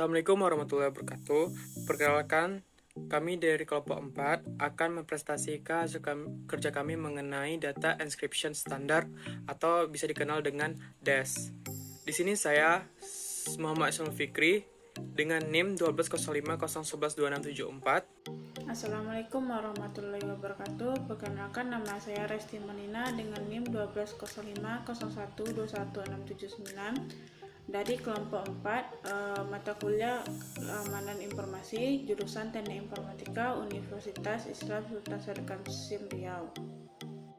Assalamualaikum warahmatullahi wabarakatuh. Perkenalkan, kami dari kelompok 4 akan mempresentasikan hasil kerja kami mengenai data encryption standar atau bisa dikenal dengan DES. Di sini saya Muhammad Ismail Fikri dengan NIM 120501112674. Assalamualaikum warahmatullahi wabarakatuh. Perkenalkan, nama saya Resti Manina dengan NIM 120501212679 dari kelompok 4, mata kuliah Keamanan Informasi, jurusan Teknik Informatika, Universitas Islam Sultan Syarif Qasim Riau.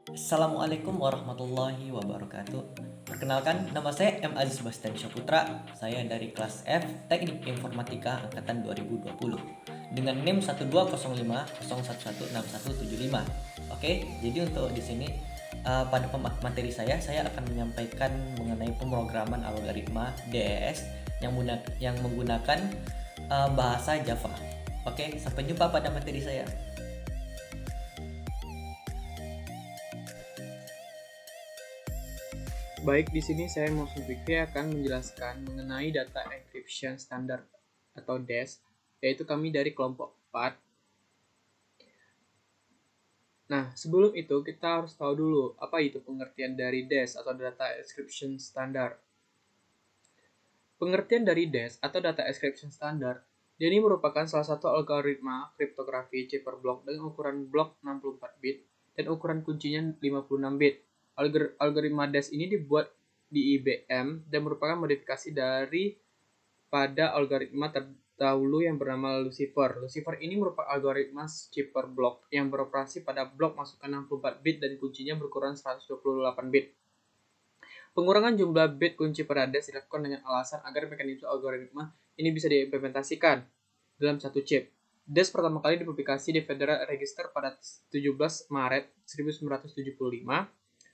Assalamualaikum warahmatullahi wabarakatuh. Perkenalkan, nama saya M. Aziz Bastian Syaputra. Saya dari kelas F Teknik Informatika Angkatan 2020 dengan NIM 120501116175. Oke, jadi untuk di sini pada materi saya akan menyampaikan mengenai pemrograman algoritma DES yang menggunakan bahasa Java. Oke, sampai jumpa pada materi saya. Baik, di sini saya Muhammad Fikri akan menjelaskan mengenai data encryption standard atau DES, yaitu kami dari kelompok 4. Nah, sebelum itu kita harus tahu dulu apa itu pengertian dari DES atau data encryption standard. Pengertian dari DES atau data encryption standard, ini merupakan salah satu algoritma kriptografi cipher block dengan ukuran blok 64 bit dan ukuran kuncinya 56 bit. Algoritma DES ini dibuat di IBM dan merupakan modifikasi dari pada algoritma terdahulu yang bernama Lucifer. Lucifer ini merupakan algoritma cipher block yang beroperasi pada blok masukan 64 bit dan kuncinya berukuran 128 bit. Pengurangan jumlah bit kunci pada DES dilakukan dengan alasan agar mekanisme algoritma ini bisa diimplementasikan dalam satu chip. DES pertama kali dipublikasi di Federal Register pada 17 Maret 1975.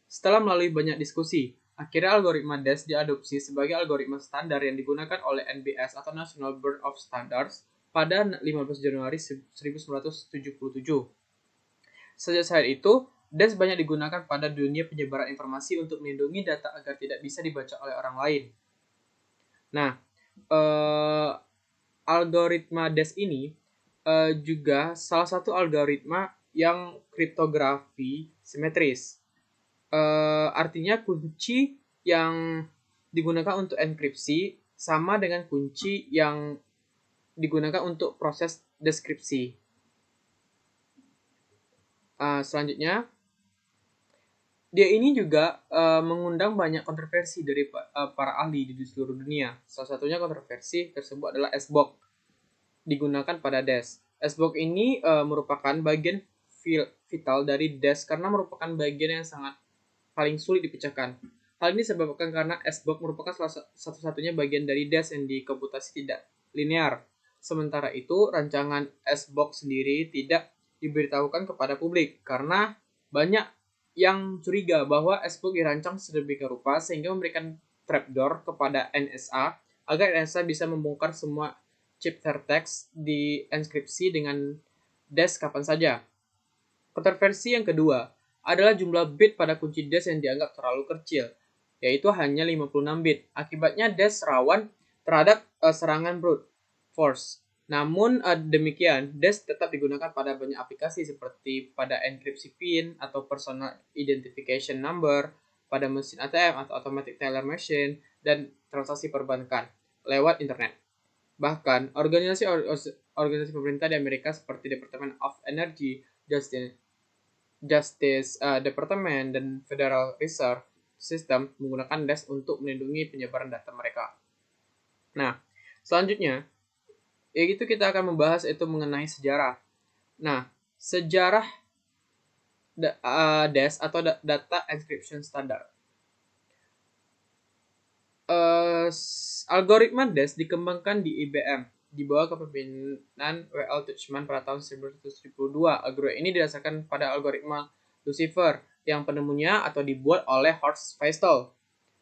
Setelah melalui banyak diskusi, akhirnya algoritma DES diadopsi sebagai algoritma standar yang digunakan oleh NBS atau National Board of Standards pada 15 Januari 1977. Sejak saat itu, DES banyak digunakan pada dunia penyebaran informasi untuk melindungi data agar tidak bisa dibaca oleh orang lain. Nah, algoritma DES ini juga salah satu algoritma yang kriptografi simetris. Artinya kunci yang digunakan untuk enkripsi sama dengan kunci yang digunakan untuk proses deskripsi. Selanjutnya, dia ini juga mengundang banyak kontroversi dari para ahli di seluruh dunia. Salah satunya kontroversi tersebut adalah SBOC digunakan pada DES. SBOC ini merupakan bagian vital dari DES karena merupakan bagian yang sangat paling sulit dipecahkan. Hal ini disebabkan karena SBOC merupakan satu-satunya bagian dari DES yang dikomputasi tidak linear. Sementara itu, rancangan SBOC sendiri tidak diberitahukan kepada publik karena banyak yang curiga bahwa SBOC dirancang sedemikian rupa sehingga memberikan trapdoor kepada NSA agar NSA bisa membongkar semua chip ciphertext di enkripsi dengan DES kapan saja. Kontroversi yang kedua adalah jumlah bit pada kunci DES yang dianggap terlalu kecil, yaitu hanya 56 bit. Akibatnya DES rawan terhadap serangan brute force. Namun demikian, DES tetap digunakan pada banyak aplikasi seperti pada enkripsi PIN atau personal identification number, pada mesin ATM atau automatic teller machine, dan transaksi perbankan lewat internet. Bahkan, organisasi pemerintah di Amerika seperti Department of Energy, Justice Department, dan Federal Reserve System menggunakan DES untuk melindungi penyebaran data mereka. Nah, selanjutnya, yaitu kita akan membahas itu mengenai sejarah. Nah, sejarah DES atau Data Encryption Standard. Algoritma DES dikembangkan di IBM di bawah kepemimpinan W.L. Tuchman pada tahun 1972. Algoritma ini didasarkan pada algoritma Lucifer yang penemunya atau dibuat oleh Horst Feistel.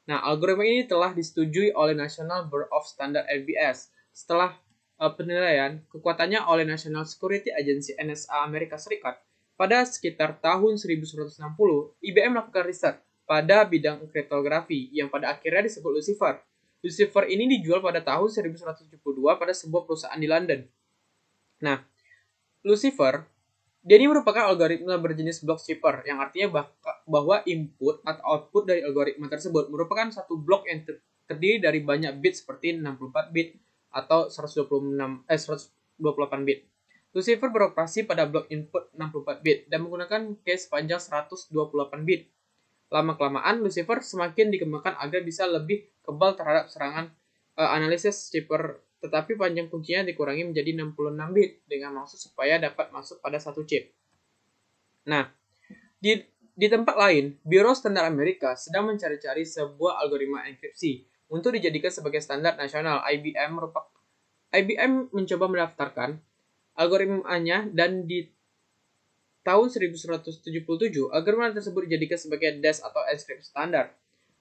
Nah, algoritma ini telah disetujui oleh National Board of Standards (NBS). Setelah penilaian kekuatannya oleh National Security Agency (NSA) Amerika Serikat, pada sekitar tahun 1960, IBM melakukan riset pada bidang kriptografi yang pada akhirnya disebut Lucifer. Lucifer ini dijual pada tahun 1172 pada sebuah perusahaan di London. Nah, Lucifer, dia ini merupakan algoritma berjenis block shipper, yang artinya bahwa input atau output dari algoritma tersebut merupakan satu blok yang terdiri dari banyak bit seperti 64 bit atau 128 bit. Lucifer beroperasi pada blok input 64 bit dan menggunakan cache panjang 128 bit. Lama-kelamaan, Lucifer semakin dikembangkan agar bisa lebih kebal terhadap serangan analisis chipper, tetapi panjang kuncinya dikurangi menjadi 66 bit dengan maksud supaya dapat masuk pada satu chip. Nah, di tempat lain, Biro Standar Amerika sedang mencari-cari sebuah algoritma enkripsi untuk dijadikan sebagai standar nasional. IBM mencoba mendaftarkan algoritmanya dan di tahun 1177 algoritma tersebut dijadikan sebagai DES atau enkripsi standar.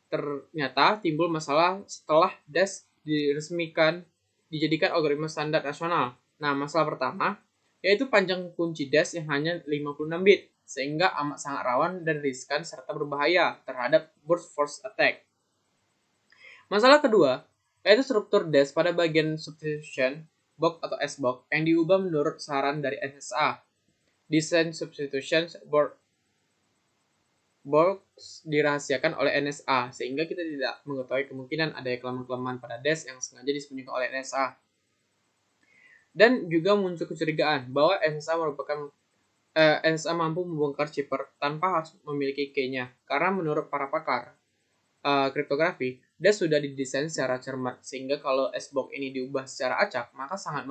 Ternyata timbul masalah setelah DES diresmikan dijadikan algoritma standar nasional. Nah, masalah pertama yaitu panjang kunci DES yang hanya 56 bit, sehingga amat sangat rawan dan riskan serta berbahaya terhadap brute force attack. Masalah kedua yaitu struktur DES pada bagian substitution box atau SBox yang diubah menurut saran dari NSA. Desain substitution box dirahasiakan oleh NSA, sehingga kita tidak mengetahui kemungkinan adanya kelemahan-kelemahan pada DES yang sengaja disembunyikan oleh NSA. Dan juga muncul kecurigaan bahwa NSA mampu membongkar chipper tanpa harus memiliki key-nya, karena menurut para pakar kriptografi, DES sudah didesain secara cermat, sehingga kalau SBox ini diubah secara acak, maka sangat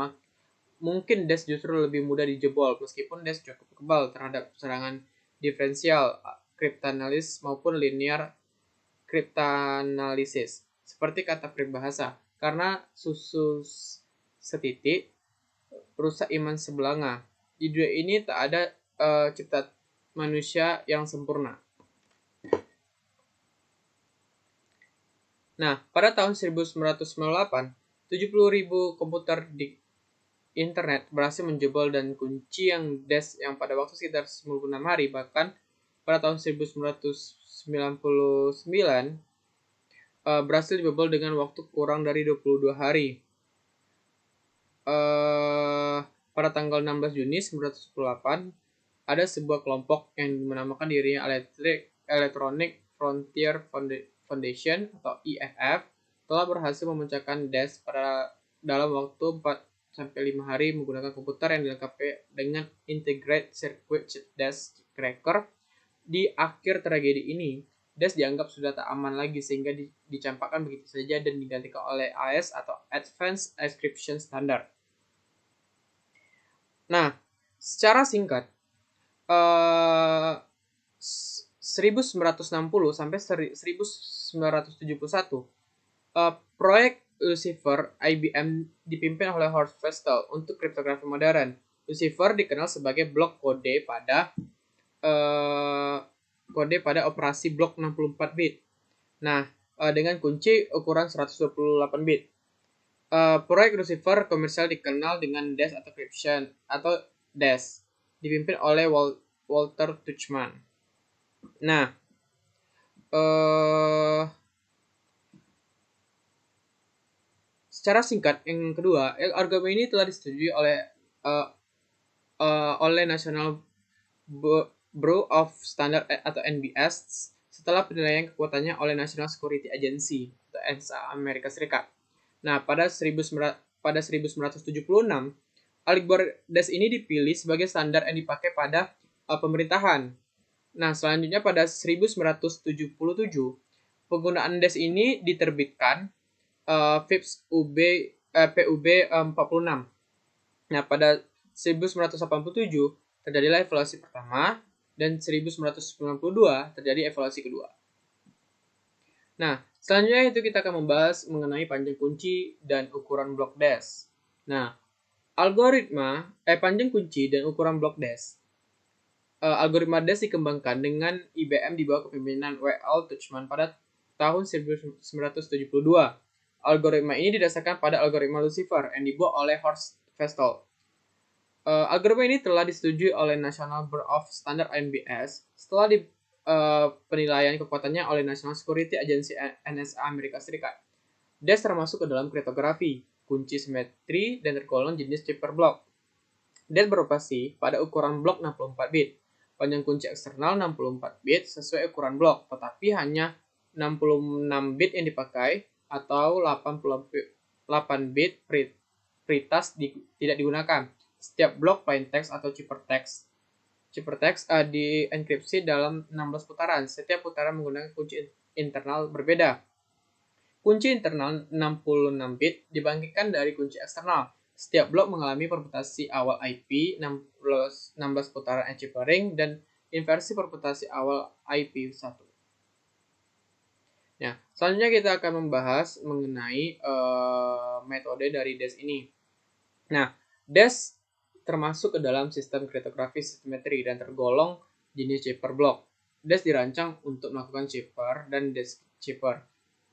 mungkin DES justru lebih mudah dijebol, meskipun DES cukup kebal terhadap serangan diferensial cryptanalysis maupun linear cryptanalysis, seperti kata peribahasa, karena susu setitik rusak iman sebelanga. Di dunia ini tak ada cipta manusia yang sempurna. Nah, pada tahun 1998, 70.000 komputer di internet berhasil menjebol dan kunci yang DES yang pada waktu sekitar 96 hari, bahkan pada tahun 1999 berhasil dibobol dengan waktu kurang dari 22 hari. Pada tanggal 16 Juni 1998, ada sebuah kelompok yang menamakan dirinya Electronic Frontier Foundation atau EFF telah berhasil memecahkan DES dalam waktu 4-5 hari menggunakan komputer yang dilengkapi dengan Integrated Circuit DES Cracker. Di akhir tragedi ini, DES dianggap sudah tak aman lagi sehingga dicampakkan begitu saja dan digantikan oleh AES atau Advanced Encryption Standard. Nah, secara singkat, 1960 sampai 1971, proyek Lucifer IBM dipimpin oleh Horst Wessel untuk kriptografi modern. Lucifer dikenal sebagai blok kode pada operasi blok 64 bit. Nah, dengan kunci ukuran 128 bit. Proyek Lucifer komersial dikenal dengan DES atau Encryption atau DES, dipimpin oleh Walter Tuchman. Nah, secara singkat, yang kedua, algoritma ini telah disetujui oleh National Bureau of Standard atau NBS setelah penilaian kekuatannya oleh National Security Agency atau NSA Amerika Serikat. Nah, pada 1976, algoritma DES ini dipilih sebagai standar yang dipakai pada pemerintahan. Nah, selanjutnya pada 1977, penggunaan DES ini diterbitkan FIPS PUB 46. Nah, pada 1987 terjadilah evaluasi pertama dan 1992 terjadi evaluasi kedua. Nah, selanjutnya itu kita akan membahas mengenai panjang kunci dan ukuran blok DES. Nah, panjang kunci dan ukuran blok DES. Algoritma DES dikembangkan dengan IBM di bawah kepemimpinan W.L. Tuchman pada tahun 1972. Algoritma ini didasarkan pada algoritma Lucifer yang dibuat oleh Horst Wessel. Algoritma ini telah disetujui oleh National Bureau of Standard (NBS) setelah penilaian kekuatannya oleh National Security Agency NSA Amerika Serikat. Des termasuk ke dalam kriptografi, kunci simetri, dan tergolong jenis chipper block. Des beroperasi pada ukuran blok 64 bit. Panjang kunci eksternal 64 bit sesuai ukuran blok, tetapi hanya 66 bit yang dipakai atau 88 bit pretas tidak digunakan. Setiap blok plaintext atau ciphertext dienkripsi dalam 16 putaran. Setiap putaran menggunakan kunci internal berbeda. Kunci internal 66 bit dibangkitkan dari kunci eksternal. Setiap blok mengalami permutasi awal IP 16 putaran chippering dan inversi permutasi awal IP 1. Nah, selanjutnya kita akan membahas mengenai metode dari DES ini. Nah, DES termasuk ke dalam sistem kriptografi simetri dan tergolong jenis chipper block. DES dirancang untuk melakukan chipper dan deschipper.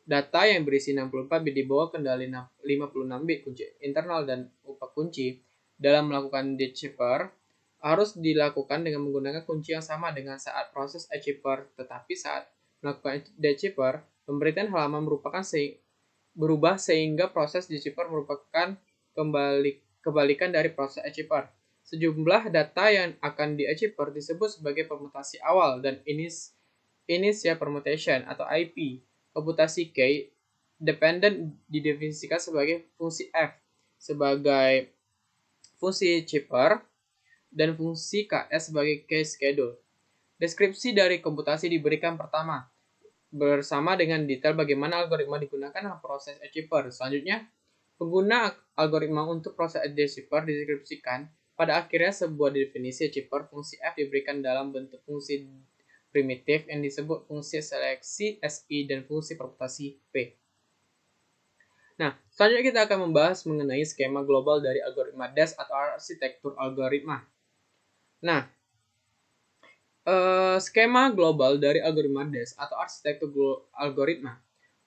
Data yang berisi 64 bit di bawah kendali 56 bit kunci internal dan upak kunci dalam melakukan deschipper harus dilakukan dengan menggunakan kunci yang sama dengan saat proses deschipper. Tetapi saat melakukan deschipper, pemberitaan halaman berubah sehingga proses deschipper merupakan kebalikan dari proses deschipper. Sejumlah data yang akan deschipper disebut sebagai permutasi awal dan initial permutation atau IP. Komputasi K dependent didefinisikan sebagai fungsi F sebagai fungsi chipper dan fungsi KS sebagai case schedule. Deskripsi dari komputasi diberikan pertama bersama dengan detail bagaimana algoritma digunakan dalam proses chipper. Selanjutnya, pengguna algoritma untuk proses chipper dideskripsikan. Pada akhirnya, sebuah definisi chipper fungsi F diberikan dalam bentuk fungsi primitif yang disebut fungsi seleksi SI dan fungsi permutasi P. Nah, selanjutnya kita akan membahas mengenai skema global dari algoritma DES atau arsitektur algoritma. Nah, skema global dari algoritma DES atau arsitektur algoritma.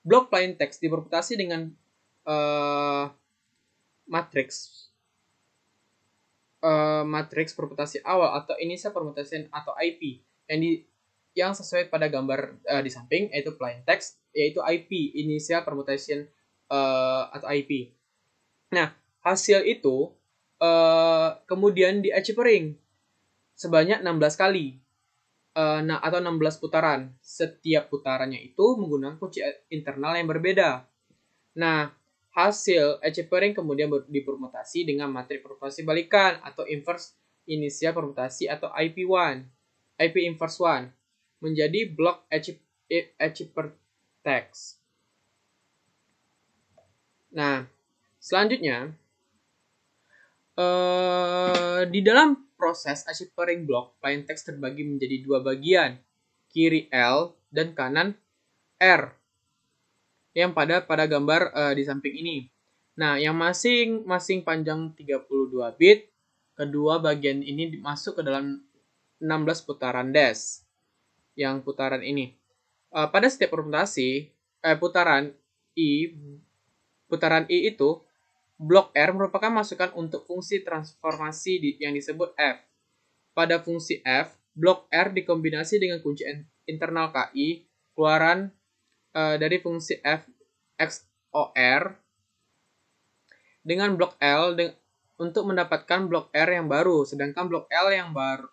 Blok plaintext dipermutasi dengan matriks permutasi awal atau initial permutation atau IP yang sesuai pada gambar di samping, yaitu plaintext, yaitu IP, initial permutation atau IP. Nah, hasil itu kemudian di-chippering sebanyak 16 kali atau 16 putaran. Setiap putarannya itu menggunakan kunci internal yang berbeda. Nah, hasil chippering kemudian dipermutasi dengan matriks permutasi balikan atau inverse initial permutasi atau IP inverse 1 menjadi blok ciphertext. Nah, selanjutnya di dalam proses chippering block, plaintext terbagi menjadi dua bagian, kiri L dan kanan R, yang pada gambar di samping ini. Nah, yang masing-masing panjang 32 bit, kedua bagian ini masuk ke dalam 16 putaran DES. Yang putaran ini. Pada setiap permutasi, putaran I itu, blok R merupakan masukan untuk fungsi transformasi yang disebut F. Pada fungsi F, blok R dikombinasi dengan kunci internal KI, keluaran dari fungsi F XOR dengan blok L untuk mendapatkan blok R yang baru, sedangkan blok L yang baru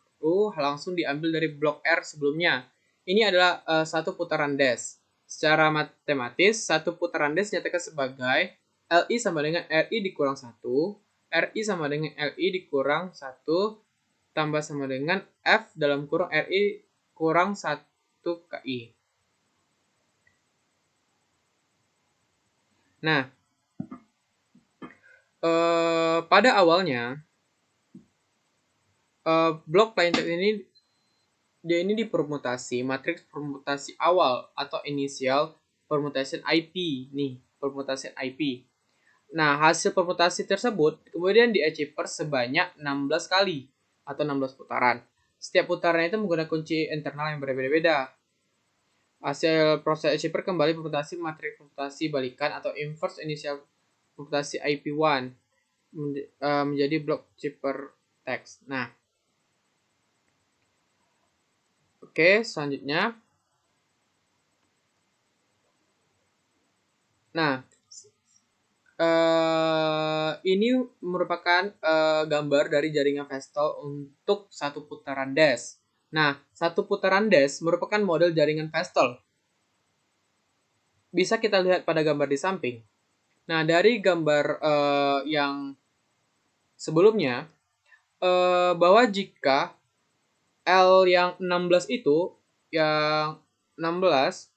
langsung diambil dari blok R sebelumnya. Ini adalah satu putaran DES. Secara matematis, satu putaran DES nyatakan sebagai LI sama dengan RI dikurang 1, RI sama dengan LI dikurang 1, tambah sama dengan F dalam kurung RI kurang 1 KI. Nah, pada awalnya, blok plaintext ini dipermutasi matriks permutasi awal atau initial permutation IP permutasi IP. Nah, hasil permutasi tersebut kemudian di-chipper sebanyak 16 kali atau 16 putaran. Setiap putaran itu menggunakan kunci internal yang berbeda-beda. Hasil proses chipper kembali permutasi matriks permutasi balikan atau inverse initial permutasi IP1 menjadi blok chipper text. Nah, oke, selanjutnya. Nah, Ini merupakan gambar dari jaringan Vestel untuk satu putaran dash. Nah, satu putaran dash merupakan model jaringan Vestel. Bisa kita lihat pada gambar di samping. Nah, dari gambar yang sebelumnya, bahwa jika L yang 16 itu, yang 16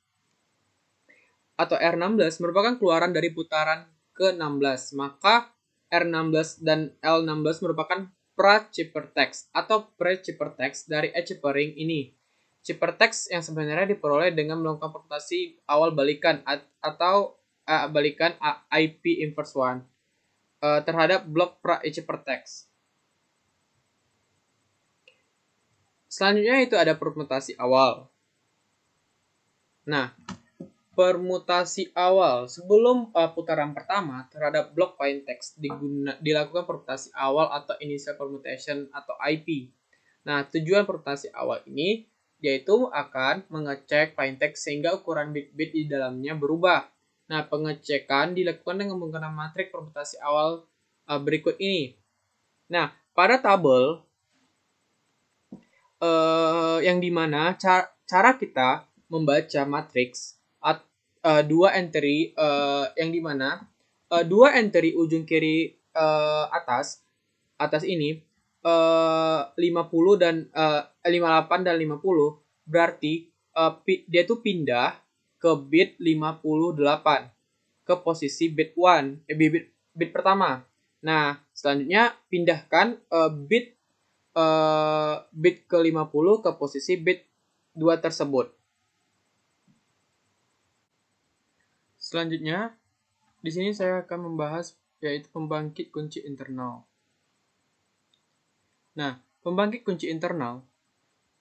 atau R16 merupakan keluaran dari putaran ke-16, maka R16 dan L16 merupakan pra-ciphertext atau pre-ciphertext dari chippering ini. Ciphertext yang sebenarnya diperoleh dengan melakukan permutasi awal balikan atau balikan IP inverse 1 terhadap blok pra-ciphertext. Selanjutnya itu ada permutasi awal. Nah, permutasi awal sebelum putaran pertama terhadap blok plain text dilakukan permutasi awal atau initial permutation atau IP. Nah, tujuan permutasi awal ini yaitu akan mengecek plain text sehingga ukuran bit-bit di dalamnya berubah. Nah, pengecekan dilakukan dengan menggunakan matriks permutasi awal berikut ini. Nah, pada tabel yang dimana cara kita membaca matriks dua entry yang dimana dua entry ujung kiri atas ini 50 dan 58 dan 50 berarti dia tuh pindah ke bit 58 ke posisi bit 1 bit pertama. Nah, selanjutnya pindahkan bit ke-50 ke posisi bit 2 tersebut. Selanjutnya, di sini saya akan membahas yaitu pembangkit kunci internal. Nah, pembangkit kunci internal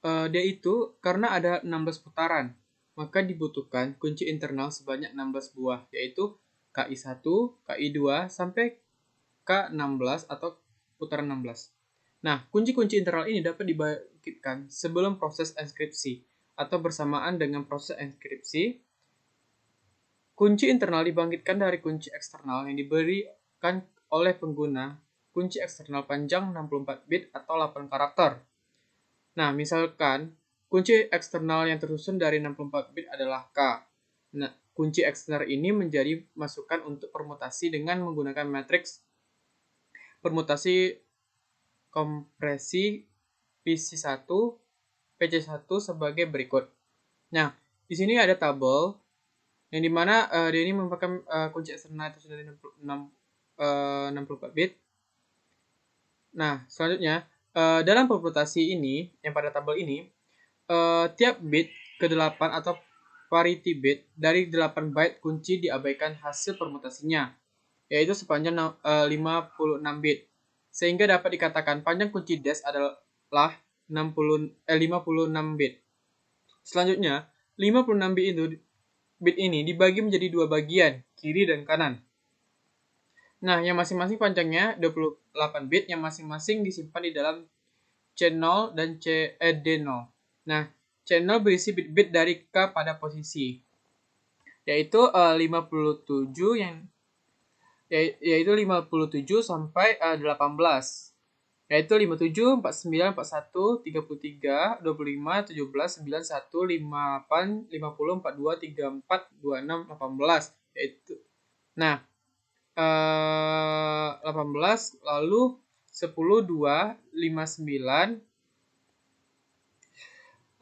dia itu karena ada 16 putaran, maka dibutuhkan kunci internal sebanyak 16 buah, yaitu KI1, KI2 sampai K16 atau putaran 16. Nah, kunci-kunci internal ini dapat dibangkitkan sebelum proses enkripsi atau bersamaan dengan proses enkripsi. Kunci internal dibangkitkan dari kunci eksternal yang diberikan oleh pengguna kunci eksternal panjang 64 bit atau 8 karakter. Nah, misalkan kunci eksternal yang tersusun dari 64 bit adalah K. Nah, kunci eksternal ini menjadi masukan untuk permutasi dengan menggunakan matriks permutasi kompresi PC1, PC1 sebagai berikut. Nah, di sini ada tabel yang dimana dia ini merupakan kunci eksternal itu sudah 64 bit. Nah, selanjutnya dalam permutasi ini, yang pada tabel ini, tiap bit ke-8 atau parity bit dari 8 byte kunci diabaikan hasil permutasinya, yaitu sepanjang 56 bit. Sehingga dapat dikatakan panjang kunci dash adalah 56 bit. Selanjutnya, 56 bit ini dibagi menjadi dua bagian, kiri dan kanan. Nah, yang masing-masing panjangnya 28 bit yang masing-masing disimpan di dalam C0 dan D0. Nah, C0 berisi bit-bit dari K pada posisi, yaitu 57 yaitu 57 sampai 18, yaitu 57, 49, 41, 33, 25, 17, 91, 58, 50, 42, 34, 26, 18, yaitu nah 18 lalu 10, 2, 59,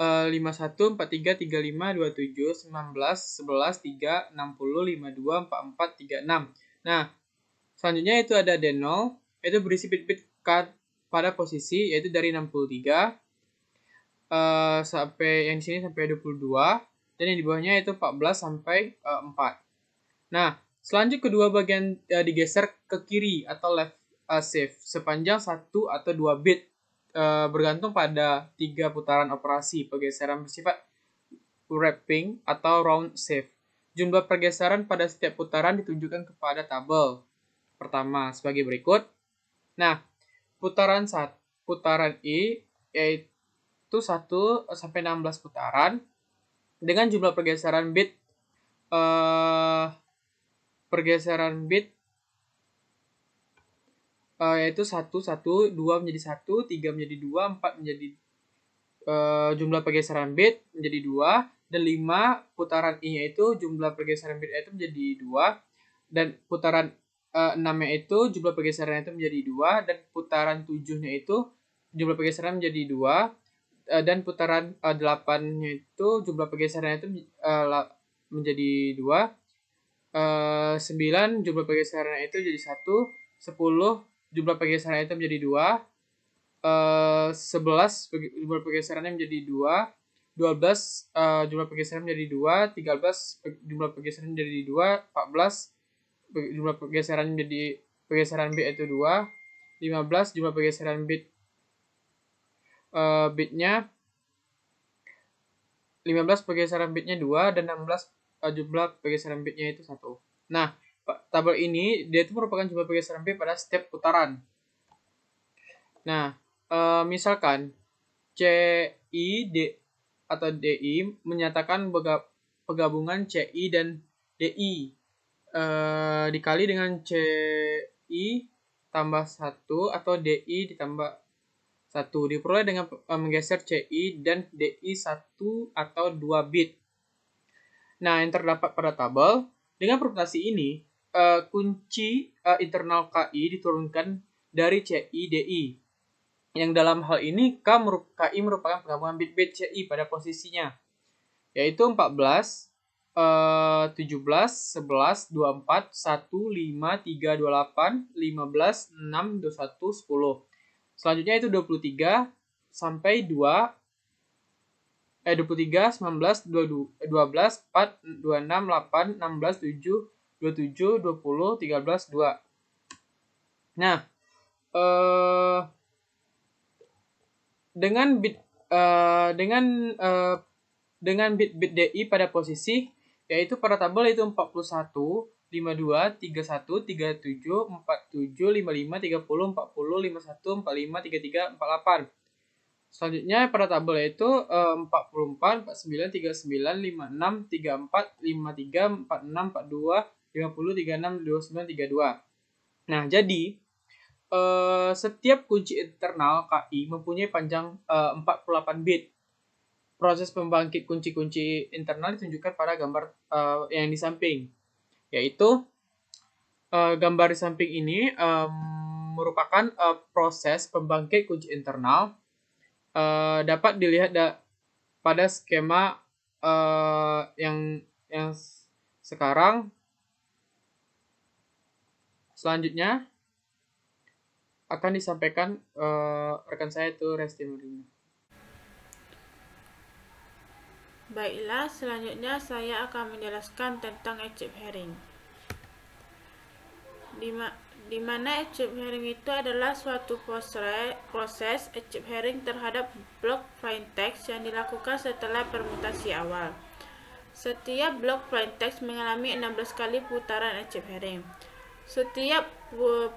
51, 43, 35, 27, 19, 11, 3, 60, 52, 44, 36. Nah, selanjutnya itu ada D0, itu berisi bit-bit K pada posisi, yaitu dari 63 sampai yang di sini sampai 22, dan yang di bawahnya itu 14 sampai 4. Nah, selanjut kedua bagian digeser ke kiri atau left shift sepanjang 1 atau 2 bit bergantung pada 3 putaran operasi. Pergeseran bersifat wrapping atau round shift. Jumlah pergeseran pada setiap putaran ditunjukkan kepada tabel pertama sebagai berikut. Nah, putaran I yaitu 1 sampai 16 putaran dengan jumlah pergeseran bit yaitu 1, 1, 2 menjadi 1, 3 menjadi 2, 4 menjadi jumlah pergeseran bit menjadi 2, dan 5 putaran I-nya itu jumlah pergeseran bit itu menjadi 2, dan putaran 6-nya itu jumlah pergeseran itu menjadi 2, dan putaran 7-nya itu jumlah pergeseran menjadi 2, dan putaran 8-nya itu jumlah pergeseran itu menjadi 2, 9 jumlah pergeseran itu jadi 1, 10 jumlah pergeseran itu menjadi 2, 11 jumlah pergeserannya menjadi 2, 12 jumlah pergeseran menjadi 2, 13 jumlah pergeseran menjadi 2, 14 jumlah pergeseran menjadi pergeseran bit itu 2, 15 jumlah pergeseran bitnya 15 pergeseran bitnya 2, dan 16 jumlah pergeseran bitnya itu 1. Nah, tabel ini dia itu merupakan jumlah pergeseran bit pada setiap putaran. Nah, misalkan CI atau DI menyatakan penggabungan CI dan DI dikali dengan CI tambah 1 atau DI ditambah 1 diperoleh dengan menggeser CI dan DI 1 atau 2 bit. Nah, yang terdapat pada tabel, dengan permutasi ini, kunci internal KI diturunkan dari CI DI. Yang dalam hal ini, KI merupakan penggabungan bit-bit CI pada posisinya, yaitu 14, 17, 11, 24, 1, 5, 3, 28, 15, 6, 21, 10. Selanjutnya itu 23 sampai 23, 19, 12, 4, 26, 8, 16, 7, 27, 20, 13, 2. Nah, dengan bit-bit DI pada posisi, yaitu pada tabel itu 41, 52, 31, 37, 47, 55, 30, 40, 51, 45, 33, 48. Selanjutnya pada tabel yaitu 44, 49, 39, 56, 34, 53, 46, 42, 50, 36, 29, 32. Nah, jadi setiap kunci internal KI mempunyai panjang 48 bit. Proses pembangkit kunci-kunci internal ditunjukkan pada gambar yang di samping, yaitu gambar di samping ini merupakan proses pembangkit kunci internal. Dapat dilihat pada skema yang sekarang. Selanjutnya akan disampaikan rekan saya itu Resti Nurina. Baiklah, selanjutnya saya akan menjelaskan tentang Egypt Herring. Di mana Egypt Herring itu adalah suatu proses Egypt Herring terhadap blok plaintext yang dilakukan setelah permutasi awal. Setiap blok plaintext mengalami 16 kali putaran Egypt Herring. Setiap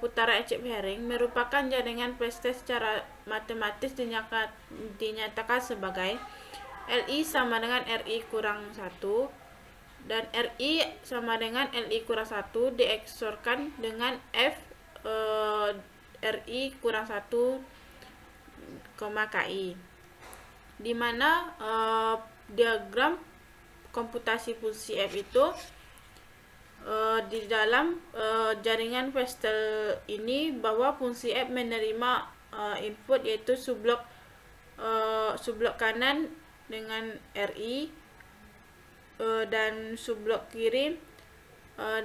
putaran Egypt Herring merupakan jaringan plaintext secara matematis dinyatakan sebagai LI sama dengan RI kurang 1, dan RI sama dengan LI kurang 1 dieksorkan dengan F RI kurang 1, KI, di mana diagram komputasi fungsi F itu di dalam jaringan Pastel ini, bahwa fungsi F menerima input yaitu subblok kanan dengan RI dan subblok kiri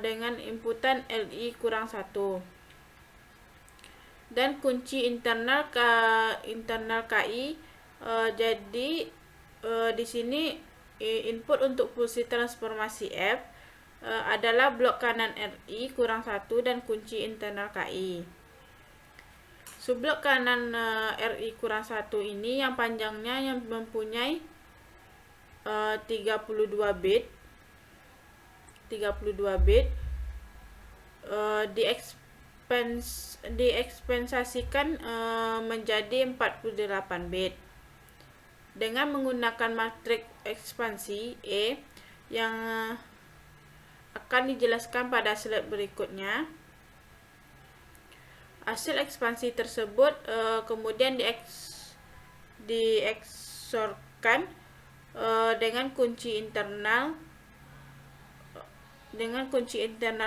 dengan inputan LI kurang 1. Dan kunci internal KI, jadi di sini input untuk fungsi transformasi F adalah blok kanan RI kurang 1 dan kunci internal KI. Subblok kanan RI kurang 1 ini yang panjangnya yang mempunyai 32 bit diekspensasikan menjadi 48 bit dengan menggunakan matriks ekspansi E yang akan dijelaskan pada slide berikutnya. hasil ekspansi tersebut kemudian dieksorkan dengan kunci internal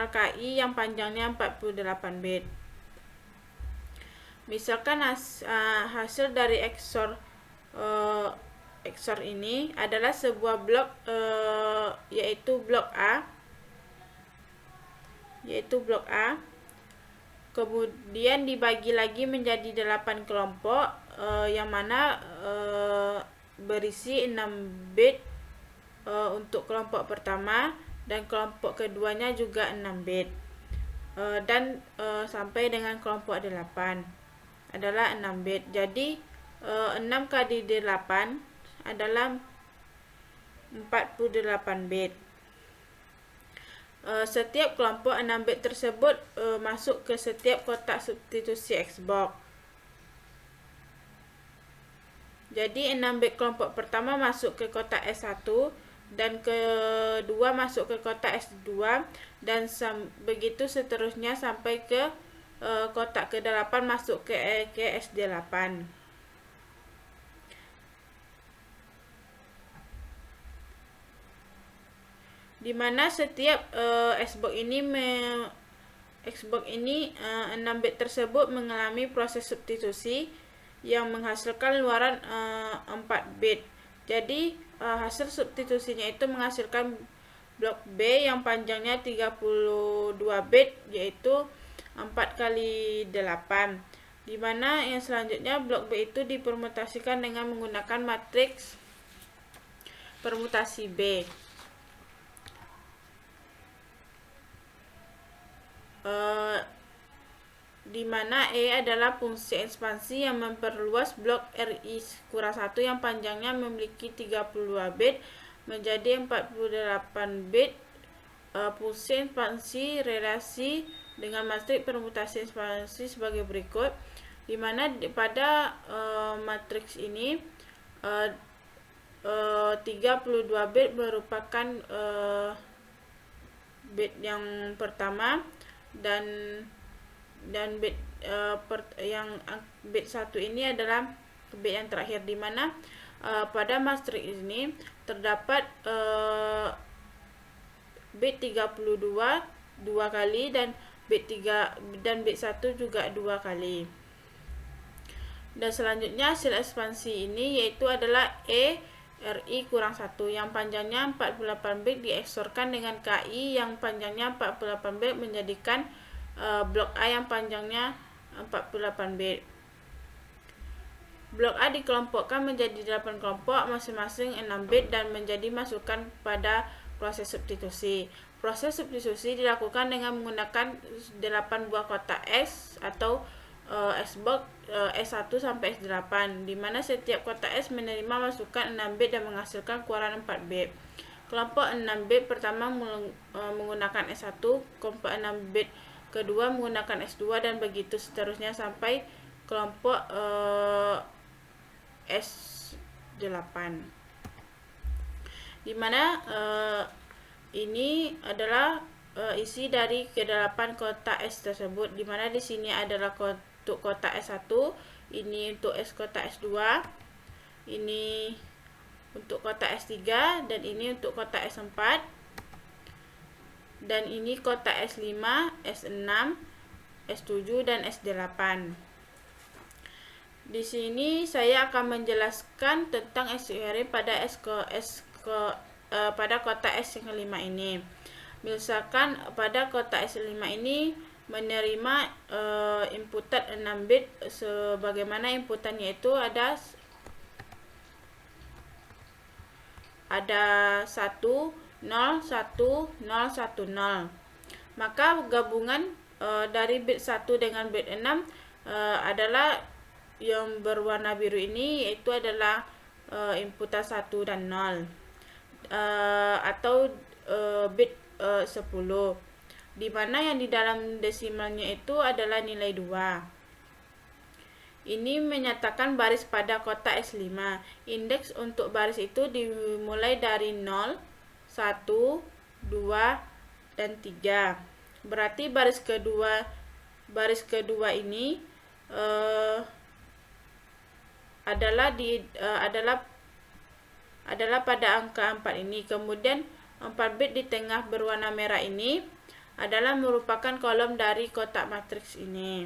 KI yang panjangnya 48 bit. Misalkan hasil dari XOR ini adalah sebuah blok yaitu blok A, kemudian dibagi lagi menjadi 8 kelompok yang mana berisi 6 bit untuk kelompok pertama, dan kelompok keduanya juga 6 bit, dan sampai dengan kelompok 8 adalah 6 bit. Jadi 6 kali 8 adalah 48 bit. Setiap kelompok 6 bit tersebut masuk ke setiap kotak substitusi XBox. Jadi 6 bit kelompok pertama masuk ke kotak S1, dan kedua masuk ke kotak S2, dan begitu seterusnya sampai ke kotak ke-8 masuk ke SD8. Di mana setiap XBox ini 6 bit tersebut mengalami proses substitusi yang menghasilkan luaran 4 bit. Jadi hasil substitusinya itu menghasilkan blok B yang panjangnya 32 bit, yaitu 4 kali 8. Di mana yang selanjutnya blok B itu dipermutasikan dengan menggunakan matriks permutasi B. Di mana E adalah fungsi ekspansi yang memperluas blok RI kurang 1 yang panjangnya memiliki 32 bit menjadi 48 bit. Fungsi ekspansi relasi dengan matriks permutasi ekspansi sebagai berikut, di mana pada matriks ini 32 bit merupakan bit yang pertama, dan bit bit 1 ini adalah bit yang terakhir, di mana pada matriks ini terdapat bit 32 2 kali, dan bit 1 juga 2 kali. Dan selanjutnya hasil ekspansi ini yaitu adalah RI kurang 1 yang panjangnya 48 bit dieksorkan dengan KI yang panjangnya 48 bit menjadikan blok A yang panjangnya 48 bit. Blok A dikelompokkan menjadi 8 kelompok masing-masing 6 bit dan menjadi masukan pada proses substitusi. Proses substitusi dilakukan dengan menggunakan 8 buah kotak S atau XBox S1 sampai S8, di mana setiap kotak S menerima masukan 6 bit dan menghasilkan keluaran 4 bit. Kelompok 6 bit pertama menggunakan S1, kelompok 6 bit kedua menggunakan S2, dan begitu seterusnya sampai kelompok S8. Di mana ini adalah isi dari ke-8 kotak S tersebut, di mana di sini adalah untuk kotak S1, ini untuk kotak S2, ini untuk kotak S3, dan ini untuk kotak S4, dan ini kotak S5, S6, S7, dan SD8. Di sini saya akan menjelaskan tentang SQRI pada pada kotak S yang kelima ini. Misalkan pada kotak S5 ini menerima inputan 6 bit, sebagaimana inputannya itu ada 1, 0, 1, 0, 1, 0. Maka gabungan dari bit 1 dengan bit 6 adalah yang berwarna biru ini, yaitu adalah inputan 1 dan 0, atau bit 10, di mana yang di dalam desimalnya itu adalah nilai 2. Ini menyatakan baris pada kotak S5. Indeks untuk baris itu dimulai dari 0, 1, 2, dan 3. Berarti baris kedua baris kedua ini adalah pada angka 4 ini. Kemudian 4 bit di tengah berwarna merah ini adalah merupakan kolom dari kotak matriks ini,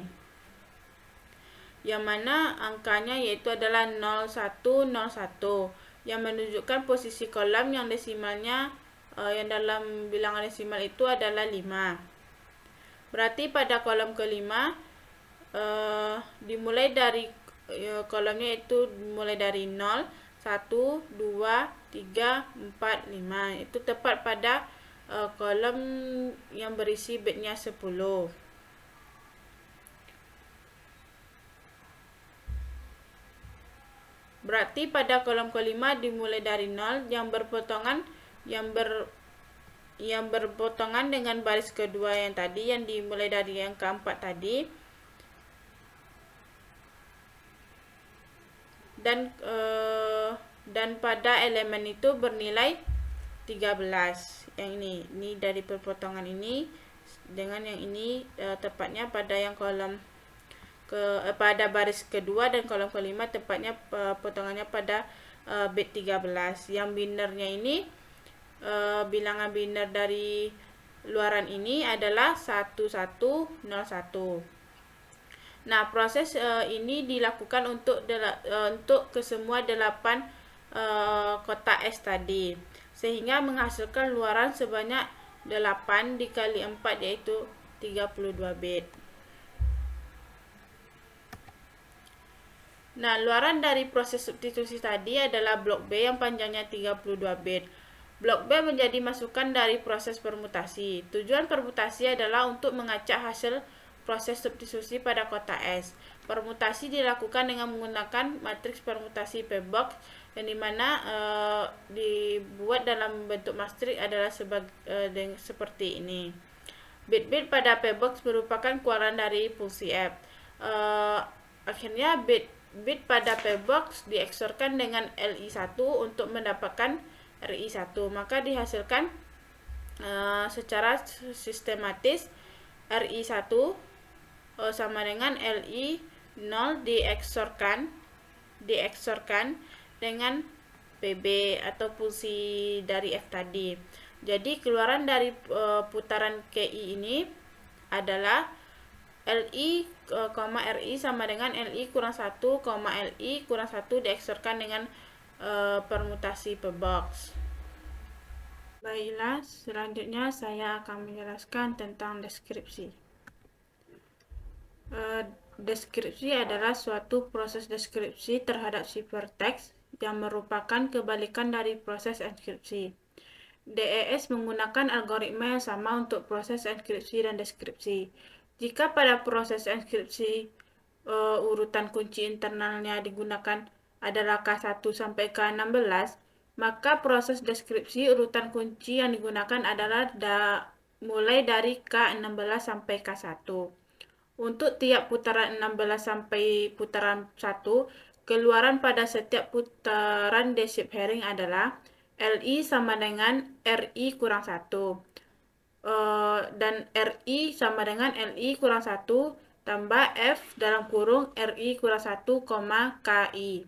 yang mana angkanya yaitu adalah 0101, yang menunjukkan posisi kolom yang desimalnya yang dalam bilangan desimal itu adalah 5. Berarti pada kolom kelima dimulai dari kolomnya itu dimulai dari 0, 1, 2, 3, 4, 5. Itu tepat pada kolom yang berisi bitnya 10. Berarti pada kolom kelima dimulai dari 0 yang berpotongan dengan baris kedua yang tadi, yang dimulai dari yang keempat tadi. Dan pada elemen itu bernilai 13. Yang ini dari perpotongan ini dengan yang ini tepatnya pada yang kolom pada baris kedua, dan kolom kelima tepatnya potongannya pada bit 13. Yang binernya ini bilangan biner dari luaran ini adalah 1101. Nah, proses ini dilakukan untuk kesemua 8 kotak S tadi, sehingga menghasilkan luaran sebanyak 8 dikali 4, yaitu 32 bit. Nah, luaran dari proses substitusi tadi adalah blok B yang panjangnya 32 bit. Blok B menjadi masukan dari proses permutasi. Tujuan permutasi adalah untuk mengacak hasil proses substitusi pada kotak S. Permutasi dilakukan dengan menggunakan matriks permutasi P-box, yang dimana dibuat dalam bentuk matriks adalah seperti ini. Bit-bit pada P-box merupakan keluaran dari fungsi F. Akhirnya bit pada P-box dieksorkan dengan LI1 untuk mendapatkan RI1. Maka dihasilkan secara sistematis RI1 sama dengan LI0 dieksorkan dengan PB atau fungsi dari F tadi. Jadi keluaran dari putaran KI ini adalah LI, RI sama dengan LI kurang 1, LI kurang 1 dieksorkan dengan permutasi P-box. Baiklah, selanjutnya saya akan menjelaskan tentang deskripsi. Deskripsi adalah suatu proses deskripsi terhadap siferteks yang merupakan kebalikan dari proses enkripsi. DES menggunakan algoritma yang sama untuk proses enkripsi dan deskripsi. Jika pada proses enkripsi urutan kunci internalnya digunakan adalah K1 sampai K16, maka proses deskripsi urutan kunci yang digunakan adalah mulai dari K16 sampai K1. Untuk tiap putaran 16 sampai putaran 1, keluaran pada setiap putaran Desip Haring adalah LI sama dengan RI kurang 1. Dan RI sama dengan LI kurang 1 tambah F dalam kurung RI kurang 1, KI.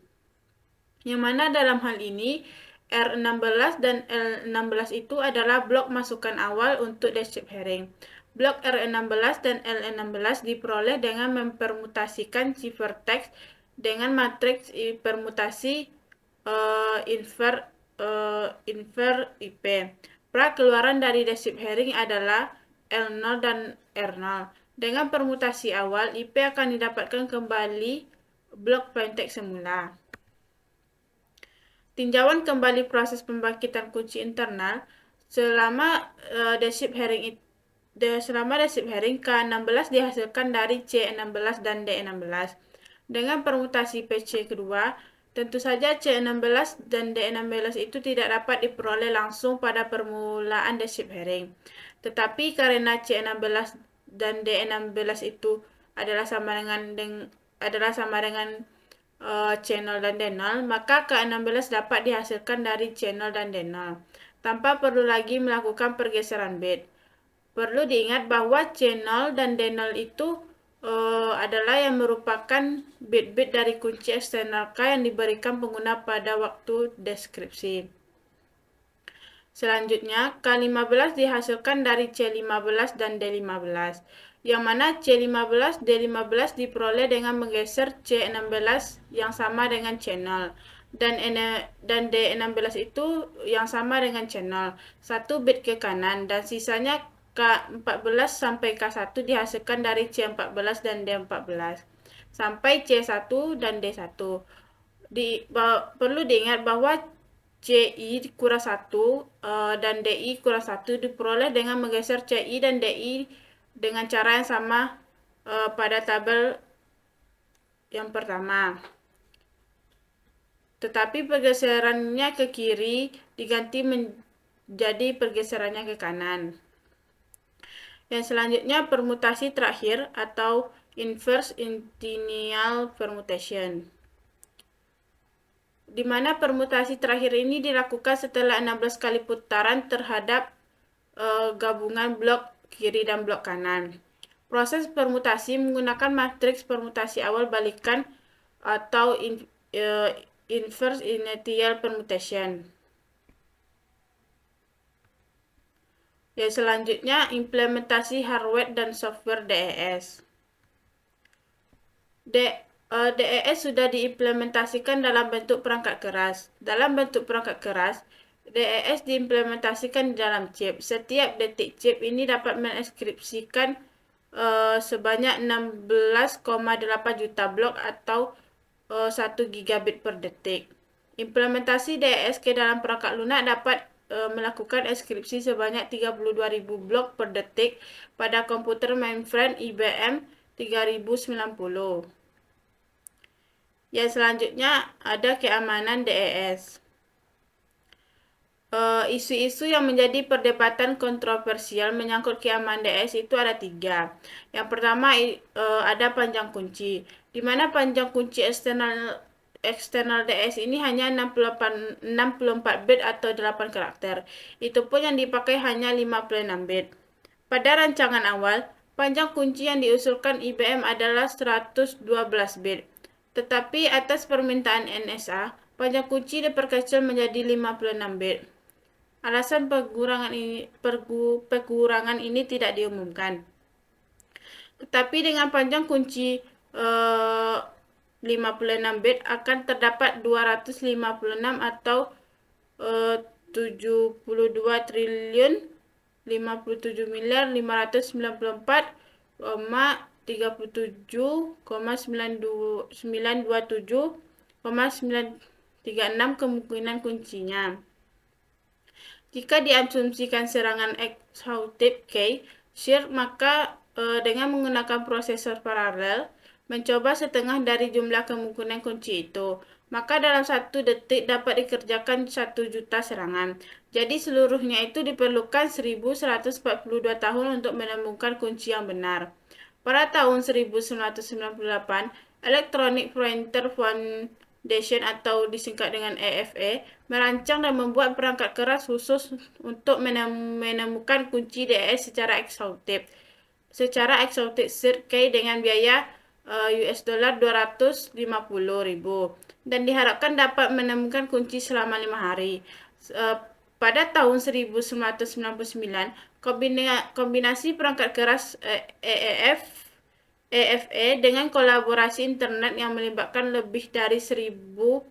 Yang mana dalam hal ini R16 dan L16 itu adalah blok masukan awal untuk Desip Haring. Blok R16 dan L16 diperoleh dengan mempermutasikan siferteks dengan matriks permutasi inver IP. Keluaran dari Desip Haring adalah L0 dan R0. Dengan permutasi awal, IP akan didapatkan kembali blok plaintext semula. Tinjauan kembali proses pembangkitan kunci internal selama Desip Haring K16 dihasilkan dari C16 dan D16. Dengan permutasi PC kedua, tentu saja C16 dan D16 itu tidak dapat diperoleh langsung pada permulaan Desip Haring. Tetapi karena C16 dan D16 itu adalah sama dengan C0 dan D0, maka K16 dapat dihasilkan dari C0 dan D0 tanpa perlu lagi melakukan pergeseran bit. Perlu diingat bahwa C0 dan D0 itu adalah yang merupakan bit-bit dari kunci eksternal K yang diberikan pengguna pada waktu deskripsi. Selanjutnya, K15 dihasilkan dari C15 dan D15, yang mana C15, D15 diperoleh dengan menggeser C16 yang sama dengan channel, dan D16 itu yang sama dengan channel, 1 bit ke kanan, dan sisanya K14 sampai K1 dihasilkan dari C14 dan D14, sampai C1 dan D1. Perlu diingat bahwa CI kurang 1 dan DI kurang 1 diperoleh dengan menggeser CI dan DI dengan cara yang sama pada tabel yang pertama. Tetapi pergeserannya ke kiri diganti menjadi pergeserannya ke kanan. Yang selanjutnya permutasi terakhir atau inverse intennial permutation, di mana permutasi terakhir ini dilakukan setelah 16 kali putaran terhadap gabungan blok kiri dan blok kanan. Proses permutasi menggunakan matriks permutasi awal balikan atau inverse initial permutation. Yang selanjutnya implementasi hardware dan software DES. DES sudah diimplementasikan dalam bentuk perangkat keras. Dalam bentuk perangkat keras, DES diimplementasikan di dalam chip. Setiap detik chip ini dapat menenskripsikan sebanyak 16,8 juta blok atau 1 gigabit per detik. Implementasi DES ke dalam perangkat lunak dapat melakukan enskripsi sebanyak 32.000 blok per detik pada komputer mainframe IBM 3090. Yang selanjutnya ada keamanan DES. Isu-isu yang menjadi perdebatan kontroversial menyangkut keamanan DES itu ada 3. Yang pertama ada panjang kunci, di mana panjang kunci eksternal DES ini hanya 64 bit atau 8 karakter. Itu pun yang dipakai hanya 56 bit. Pada rancangan awal, panjang kunci yang diusulkan IBM adalah 112 bit. Tetapi atas permintaan NSA, panjang kunci diperkecil menjadi 56 bit. Alasan pengurangan ini tidak diumumkan. Tetapi dengan panjang kunci 56 bit akan terdapat 256 atau 72 triliun 57 miliar 537,927,936 kemungkinan kuncinya. Jika diasumsikan serangan eksekutif share, maka dengan menggunakan prosesor paralel mencoba setengah dari jumlah kemungkinan kunci itu, maka dalam 1 detik dapat dikerjakan 1 juta serangan. Jadi seluruhnya itu diperlukan 1142 tahun untuk menemukan kunci yang benar. Pada tahun 1998, Electronic Printer Foundation atau disingkat dengan EFE merancang dan membuat perangkat keras khusus untuk menemukan kunci DES secara eksekutif search dengan biaya US dollar 250.000 dan diharapkan dapat menemukan kunci selama 5 hari. Pada tahun 1999, kombinasi perangkat keras EFE dengan kolaborasi internet yang melibatkan lebih dari 100.000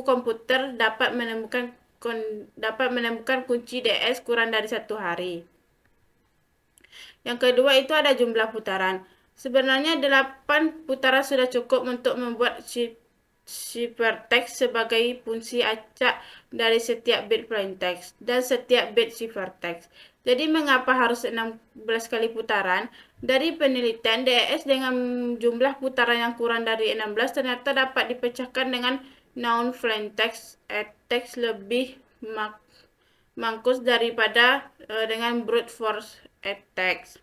komputer dapat menemukan kunci DES kurang dari 1 hari. Yang kedua itu ada jumlah putaran. Sebenarnya 8 putaran sudah cukup untuk membuat ciphertext sebagai fungsi acak dari setiap bit plaintext dan setiap bit ciphertext. Jadi mengapa harus 16 kali putaran? Dari penelitian DES dengan jumlah putaran yang kurang dari 16 ternyata dapat dipecahkan dengan non-plaintext text lebih mangkus daripada dengan brute force text.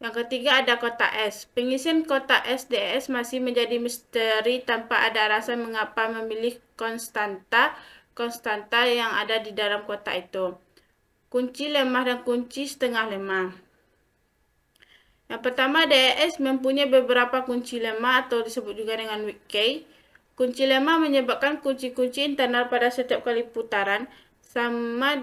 Yang ketiga ada kotak S. Pengisian kotak S DES masih menjadi misteri tanpa ada alasan mengapa memilih konstanta yang ada di dalam kotak itu. Kunci lemah dan kunci setengah lemah. Yang pertama, DES mempunyai beberapa kunci lemma atau disebut juga dengan weak key. Kunci lemma menyebabkan kunci-kunci internal pada setiap kali putaran sama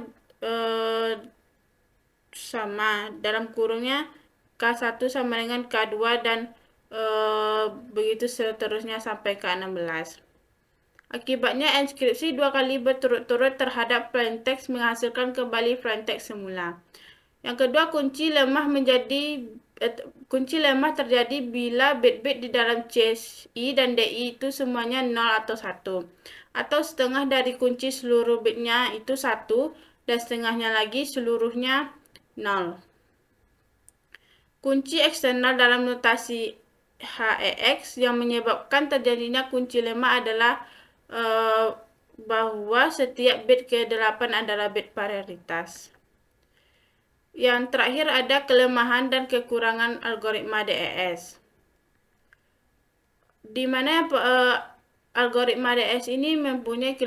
dalam kurungnya K1 sama dengan K2 dan begitu seterusnya sampai K16. Akibatnya enskripsi 2 kali berturut-turut terhadap plaintext menghasilkan kembali plaintext semula. Yang kedua, kunci lemah terjadi bila bit-bit di dalam CSI dan DI itu semuanya 0 atau 1. Atau setengah dari kunci seluruh bitnya itu 1 dan setengahnya lagi seluruhnya 0. Kunci eksternal dalam notasi HEX yang menyebabkan terjadinya kunci lemah adalah bahwa setiap bit ke-8 adalah bit paralitas. Yang terakhir ada kelemahan dan kekurangan algoritma DES. Di mana algoritma DES ini mempunyai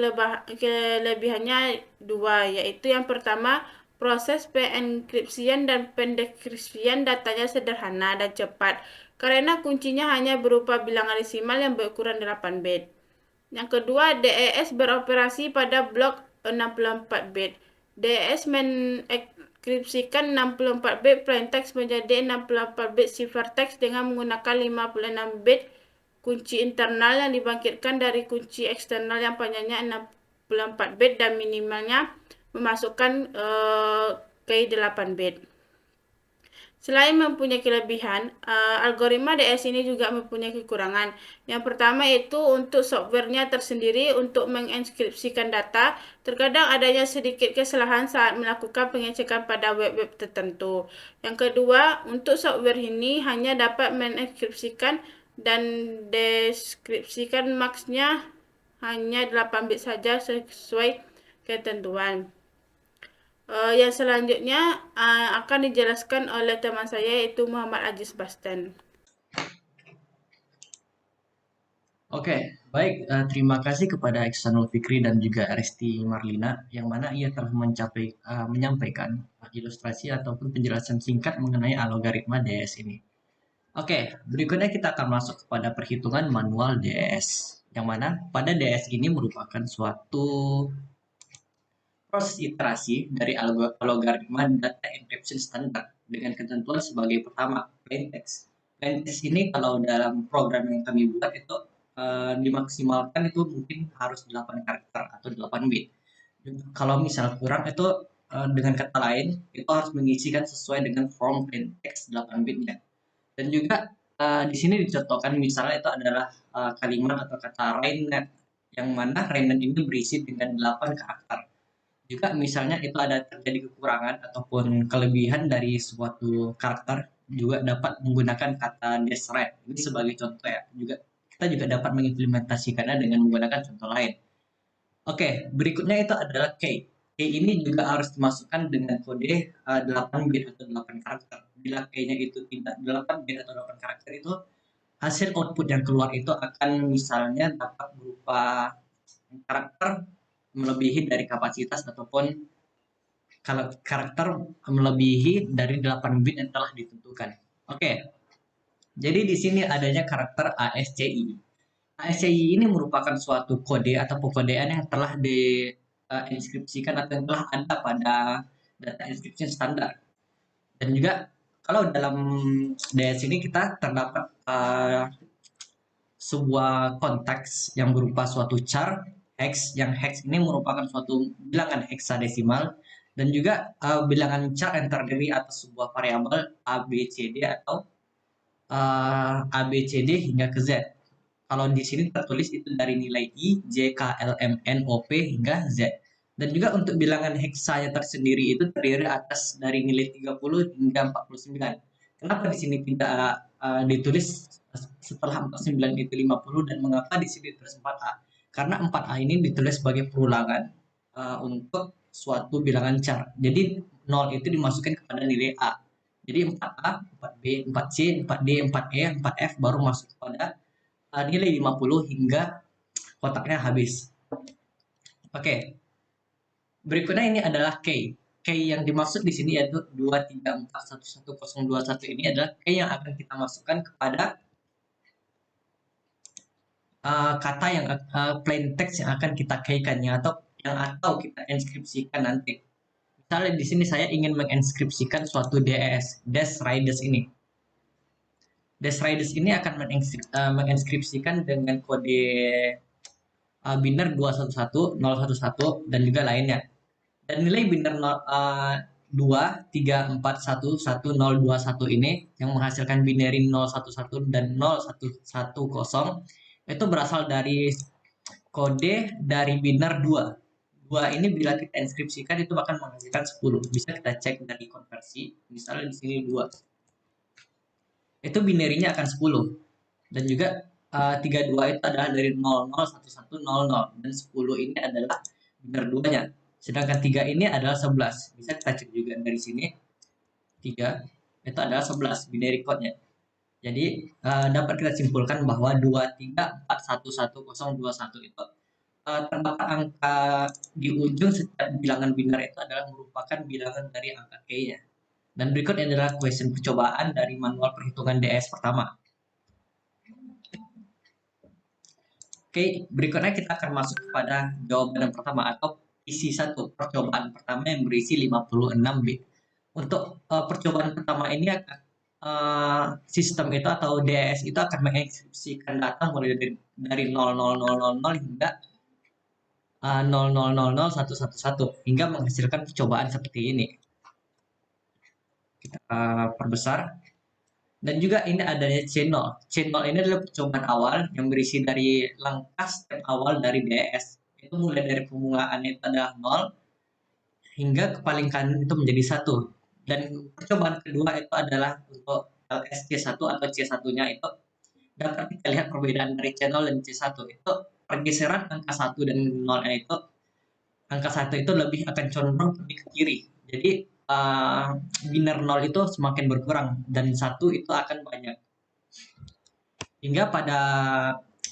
kelebihannya dua, yaitu yang pertama, proses pengenkripsian dan pendekripsian datanya sederhana dan cepat, karena kuncinya hanya berupa bilangan desimal yang berukuran 8 bit. Yang kedua, DES beroperasi pada blok 64 bit. DES mengekripsikan 64 bit plaintext menjadi 64 bit ciphertext dengan menggunakan 56 bit kunci internal yang dibangkitkan dari kunci eksternal yang panjangnya 64 bit dan minimalnya memasukkan ke 8 bit. Selain mempunyai kelebihan, algoritma DS ini juga mempunyai kekurangan. Yang pertama itu untuk softwarenya tersendiri untuk menginskripsikan data. Terkadang adanya sedikit kesalahan saat melakukan pengecekan pada web-web tertentu. Yang kedua, untuk software ini hanya dapat menginskripsikan dan deskripsikan maksnya hanya 8 bit saja sesuai ketentuan. Yang selanjutnya akan dijelaskan oleh teman saya, yaitu Muhammad Aziz Basten. Oke, baik. Terima kasih kepada Iksanul Fikri dan juga Resti Marlina, yang mana ia telah menyampaikan ilustrasi ataupun penjelasan singkat mengenai algoritma DES ini. Oke, berikutnya kita akan masuk kepada perhitungan manual DES, yang mana pada DES ini merupakan suatu proses iterasi dari algoritma data encryption standar dengan ketentuan sebagai pertama, plaintext. Plaintext ini kalau dalam program yang kami buat itu dimaksimalkan itu mungkin harus 8 karakter atau 8 bit. Kalau misal kurang itu dengan kata lain itu harus mengisikan sesuai dengan form plaintext 8 bitnya. Dan juga di sini dicontohkan misalnya itu adalah kalimat atau kata Rainet, yang mana Rainet ini berisi dengan 8 karakter. Juga misalnya itu ada terjadi kekurangan ataupun kelebihan dari suatu karakter, juga dapat menggunakan kata desret. Ini sebagai contoh ya. Kita juga dapat mengimplementasikannya dengan menggunakan contoh lain. Oke, berikutnya itu adalah key. Key ini juga harus dimasukkan dengan kode 8 bit atau 8 karakter. Bila key-nya itu tidak 8 bit atau 8 karakter, itu hasil output yang keluar itu akan misalnya dapat berupa karakter melebihi dari kapasitas ataupun kalau karakter melebihi dari 8 bit yang telah ditentukan. Oke. Jadi di sini adanya karakter ASCII. ASCII ini merupakan suatu kode atau pekodean yang telah diinskripsikan atau yang telah ada pada data encryption standar. Dan juga kalau dalam DS ini kita terdapat sebuah konteks yang berupa suatu char hex, yang hex ini merupakan suatu bilangan heksadesimal, dan juga bilangan char yang terdiri atas sebuah variabel A, B, C, D atau A, B, C, D hingga ke Z. Kalau di sini tertulis itu dari nilai I, J, K, L, M, N, O, P hingga Z. Dan juga untuk bilangan heksanya tersendiri itu terdiri atas dari nilai 30 hingga 49. Kenapa di sini tidak ditulis setelah 49 itu 50 dan mengapa di sini ditulis 4A? Karena 4A ini ditulis sebagai perulangan untuk suatu bilangan char. Jadi 0 itu dimasukkan kepada nilai A. Jadi 4A, 4B, 4C, 4D, 4E, 4F baru masuk kepada nilai 50 hingga kotaknya habis. Oke. Berikutnya ini adalah key. key yang dimaksud di sini yaitu 234110121 ini adalah key yang akan kita masukkan kepada kata yang plain text yang akan kita keykannya atau kita inskripsikan nanti. Misalnya di sini saya ingin menginskripsikan suatu DES, Dash Riders ini. Dash Riders ini akan menginskripsikan dengan kode biner 211011 dan juga lainnya. Dan nilai biner 234111021 ini yang menghasilkan binary 011 dan 0110 itu berasal dari kode dari biner 2. 2 ini bila kita inskripsikan itu akan menghasilkan 10. Bisa kita cek dari konversi. Misalnya di sini 2. Itu binary-nya akan 10. Dan juga 32 itu adalah dari 001100 dan 10 ini adalah biner 2-nya. Sedangkan 3 ini adalah 11. Bisa kita cek juga dari sini. 3 itu adalah 11 binary code-nya. Jadi dapat kita simpulkan bahwa 234111021 itu terdapat angka di ujung setiap bilangan biner itu adalah merupakan bilangan dari angka key-nya. Dan berikut adalah question percobaan dari manual perhitungan DS pertama. Oke, berikutnya kita akan masuk kepada jawaban yang pertama atau isi 1, percobaan pertama yang berisi 56 bit. Untuk percobaan pertama ini sistem itu atau DS itu akan mengekskripsikan data mulai dari 00000 hingga 0000111 hingga menghasilkan percobaan seperti ini. Kita perbesar. Dan juga ini adanya channel. Channel ini adalah percobaan awal yang berisi dari langkah step awal dari DS. Itu mulai dari permulaan itu adalah 0 hingga ke paling kanan itu menjadi 1. Dan percobaan kedua itu adalah untuk LSC1 atau C1-nya itu dapat kita lihat perbedaan dari channel dan C1 itu pergeseran angka 1 dan 0 itu angka 1 itu lebih akan condong lebih ke kiri. Jadi biner 0 itu semakin berkurang dan 1 itu akan banyak. Hingga pada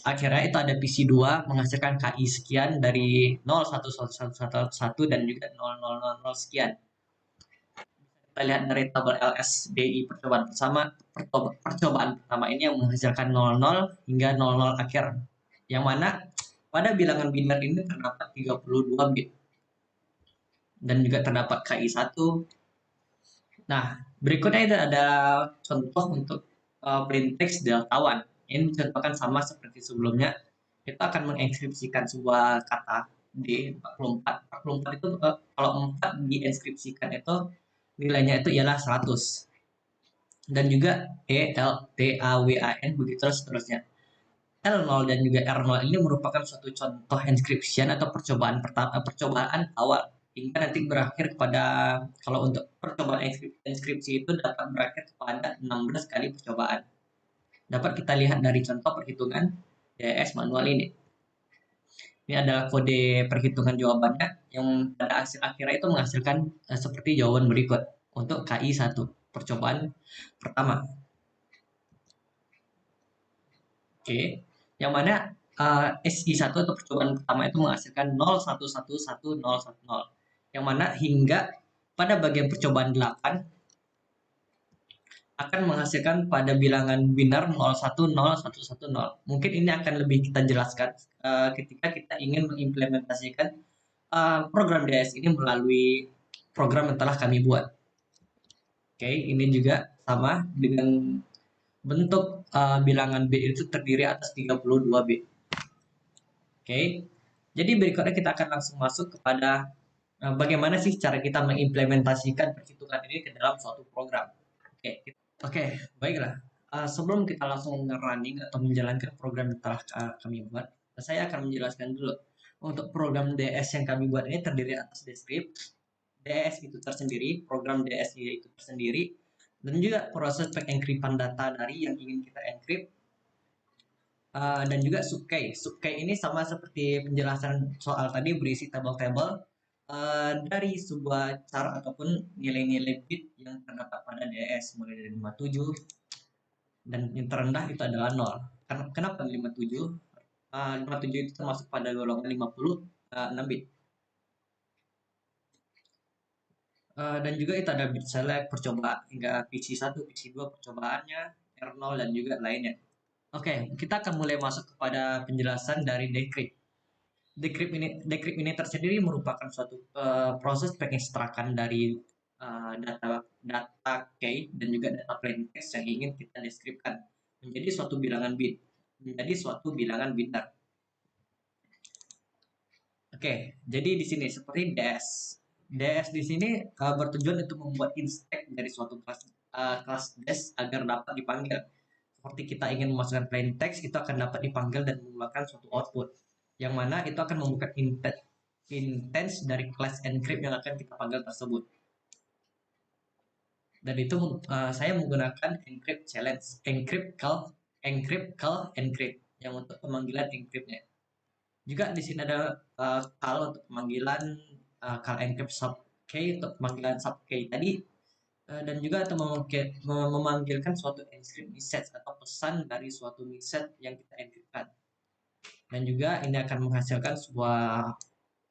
akhirnya itu ada PC2 menghasilkan KI sekian dari 01111 dan juga 0000 sekian. Kita lihat dari tabel LSDI percobaan pertama ini yang menghasilkan 00 hingga 00 akhir. Yang mana pada bilangan biner ini terdapat 32 bit. Dan juga terdapat KI1. Nah, berikutnya itu ada contoh untuk plain text delta 1. Ini dicontohkan sama seperti sebelumnya. Kita akan menginskripsikan sebuah kata D44. 44 itu kalau 4 diinskripsikan itu nilainya itu ialah 100. Dan juga ELTAWAN begitu seterusnya. L0 dan juga R0 ini merupakan suatu contoh inscription atau percobaan awal hingga nanti berakhir kepada, kalau untuk percobaan inskripsi itu dapat berakhir kepada 16 kali percobaan. Dapat kita lihat dari contoh perhitungan DS manual ini. Ini adalah kode perhitungan jawabannya yang pada hasil akhirnya itu menghasilkan seperti jawaban berikut untuk KI1 percobaan pertama. Oke, yang mana SI1 atau percobaan pertama itu menghasilkan 0111010, yang mana hingga pada bagian percobaan 8 akan menghasilkan pada bilangan biner 010110. Mungkin ini akan lebih kita jelaskan ketika kita ingin mengimplementasikan program DS ini melalui program yang telah kami buat. Oke, ini juga sama dengan bentuk bilangan bit itu terdiri atas 32 bit. Oke, jadi berikutnya kita akan langsung masuk kepada bagaimana sih cara kita mengimplementasikan perhitungan ini ke dalam suatu program. Oke, baiklah. Sebelum kita langsung running atau menjalankan program yang telah kami buat, saya akan menjelaskan dulu. Untuk program DS yang kami buat ini terdiri atas descript, DS itu tersendiri, program DS itu tersendiri, dan juga proses pengenkripan data dari yang ingin kita encrypt, dan juga subkey. Subkey ini sama seperti penjelasan soal tadi, berisi tabel-tabel dari sebuah char ataupun nilai-nilai bit yang terdapat pada DS mulai dari 57 dan yang terendah itu adalah 0. Kenapa 57? 57 itu termasuk pada golongan 56 bit. Dan juga itu ada bit select percobaan hingga PC1, PC2 percobaannya, R0 dan juga lainnya. Oke, kita akan mulai masuk kepada penjelasan dari decrypt. Decrypt ini tersendiri merupakan suatu proses pengekstrakan dari data data key dan juga data plain text yang ingin kita deskripsikan menjadi suatu bilangan bit, menjadi suatu bilangan biner. Oke, jadi di sini seperti DS. DS di sini bertujuan untuk membuat inspect dari suatu kelas DS agar dapat dipanggil. Seperti kita ingin memasukkan plain text, itu akan dapat dipanggil dan mengeluarkan suatu output. Yang mana itu akan membuka intents dari kelas encrypt yang akan kita panggil tersebut. Dan itu saya menggunakan encrypt challenge, encrypt call encrypt yang untuk pemanggilan encryptnya. Juga di sini ada call untuk pemanggilan call encrypt sub key untuk pemanggilan sub key tadi, dan juga atau memanggilkan suatu encrypt message atau pesan dari suatu message yang kita encryptkan. Dan juga ini akan menghasilkan sebuah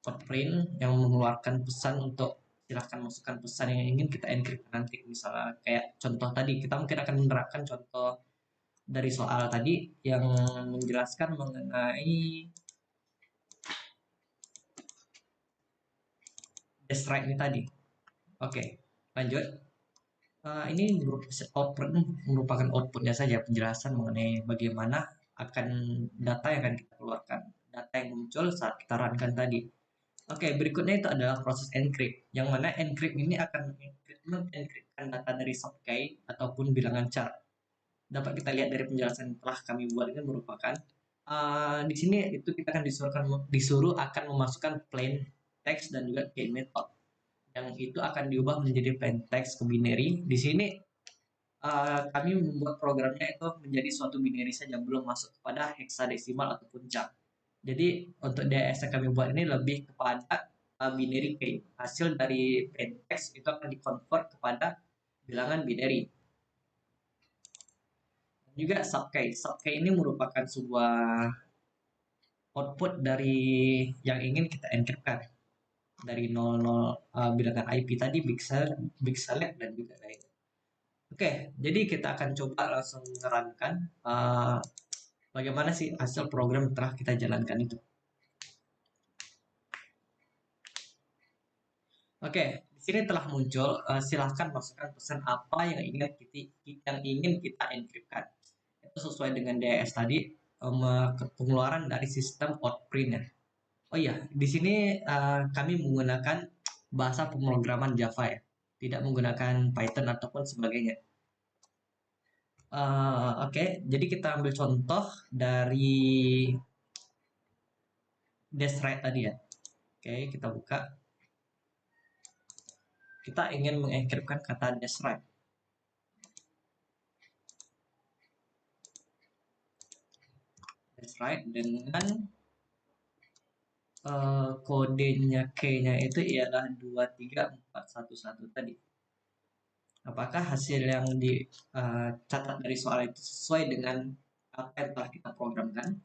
footprint yang mengeluarkan pesan untuk silahkan masukkan pesan yang ingin kita encrypt nanti. Misalnya kayak contoh tadi, kita mungkin akan menerapkan contoh dari soal tadi yang menjelaskan mengenai describe ini tadi. Oke, lanjut. Ini merupakan outputnya saja, penjelasan mengenai bagaimana akan data yang akan kita keluarkan, data yang muncul saat kita runkan tadi. Oke, berikutnya itu adalah proses encrypt, yang mana encrypt ini akan mengenkriptkan data dari subkey ataupun bilangan char. Dapat kita lihat dari penjelasan yang telah kami buat ini merupakan di sini itu kita akan disuruh akan memasukkan plain text dan juga key method yang itu akan diubah menjadi plain text ke binary. Di sini kami membuat programnya itu menjadi suatu binary saja, belum masuk kepada hexadesimal ataupun char. Jadi untuk DS yang kami buat ini lebih kepada binary key. Hasil dari plain text itu akan dikonvert kepada bilangan binary. Dan juga subkey. Subkey ini merupakan sebuah output dari yang ingin kita encryptkan. Dari 00 bilangan IP tadi, big select dan juga lain. Oke, jadi kita akan coba langsung ngerankan bagaimana sih hasil program yang telah kita jalankan itu. Oke, di sini telah muncul. Silahkan masukkan pesan apa yang ingin kita encryptkan. Itu sesuai dengan DAS tadi, pengeluaran dari sistem outprint ya. Oh iya, di sini kami menggunakan bahasa pemrograman Java ya, tidak menggunakan Python ataupun sebagainya. Oke, jadi kita ambil contoh dari describe tadi ya. Oke, kita buka. Kita ingin mengenkriptkan kata describe. Describe dengan kodenya key-nya itu ialah 23411 tadi. Apakah hasil yang dicatat dari soal itu sesuai dengan apa yang telah kita programkan?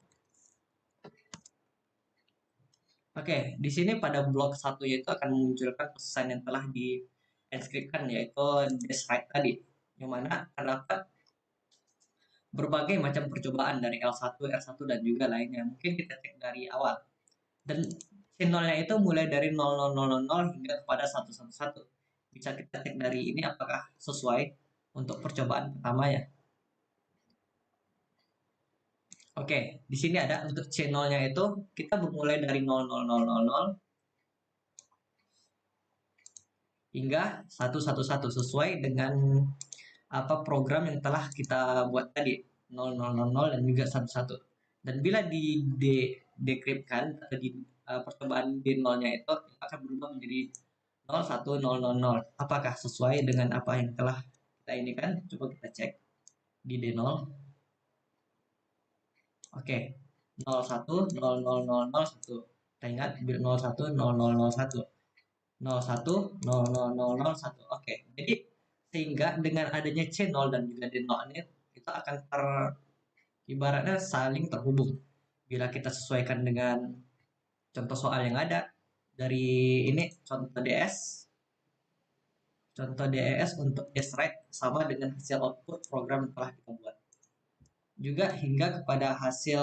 Oke, di sini pada blok 1 itu akan memunculkan pesan yang telah di-enskriptkan yaitu describe tadi, yang mana terdapat berbagai macam percobaan dari L1, R1 dan juga lainnya. Mungkin kita cek dari awal. Dan channelnya itu mulai dari 0000 hingga kepada 111. Bisa kita cek dari ini apakah sesuai untuk percobaan pertama ya. Oke, di sini ada untuk channelnya itu kita bermulai dari 0000 hingga 111 sesuai dengan apa program yang telah kita buat tadi 0000 dan juga 11. Dan bila dekriptkan atau di percobaan D0-nya itu akan berubah menjadi 01000. Apakah sesuai dengan apa yang telah kita ini kan? Coba kita cek di D0. Oke, 010001. Kita ingat 010001. 010001. Oke, jadi sehingga dengan adanya channel dan juga D0 ini kita akan ibaratnya saling terhubung. Bila kita sesuaikan dengan contoh soal yang ada dari ini contoh DS, Contoh DES untuk describe sama dengan hasil output program yang telah kita buat. Juga hingga kepada hasil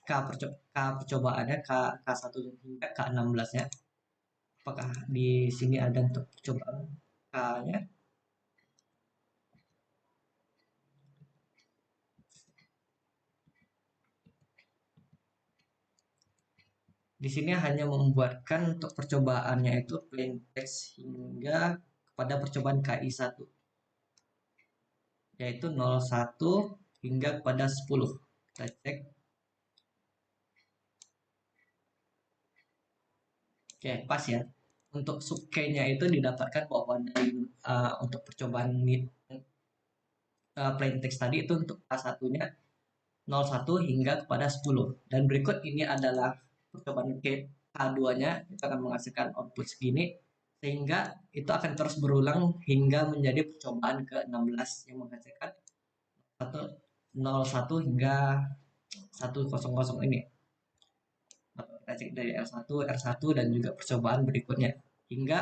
K percobaannya, K1 hingga K16-nya. Apakah di sini ada untuk percobaan K-nya? Di sini hanya membuatkan untuk percobaannya itu plain text hingga kepada percobaan KI1, yaitu 01 hingga kepada 10. Kita cek. Oke, pas ya. Untuk sub K-nya itu didapatkan bahwa dari untuk percobaan plain text tadi itu untuk K1-nya 01 hingga kepada 10. Dan berikut ini adalah percobaan K2-nya, itu akan menghasilkan output segini, sehingga itu akan terus berulang hingga menjadi percobaan ke-16 yang menghasilkan 01 hingga 100 ini. Kita cek dari R1, R1 dan juga percobaan berikutnya. Hingga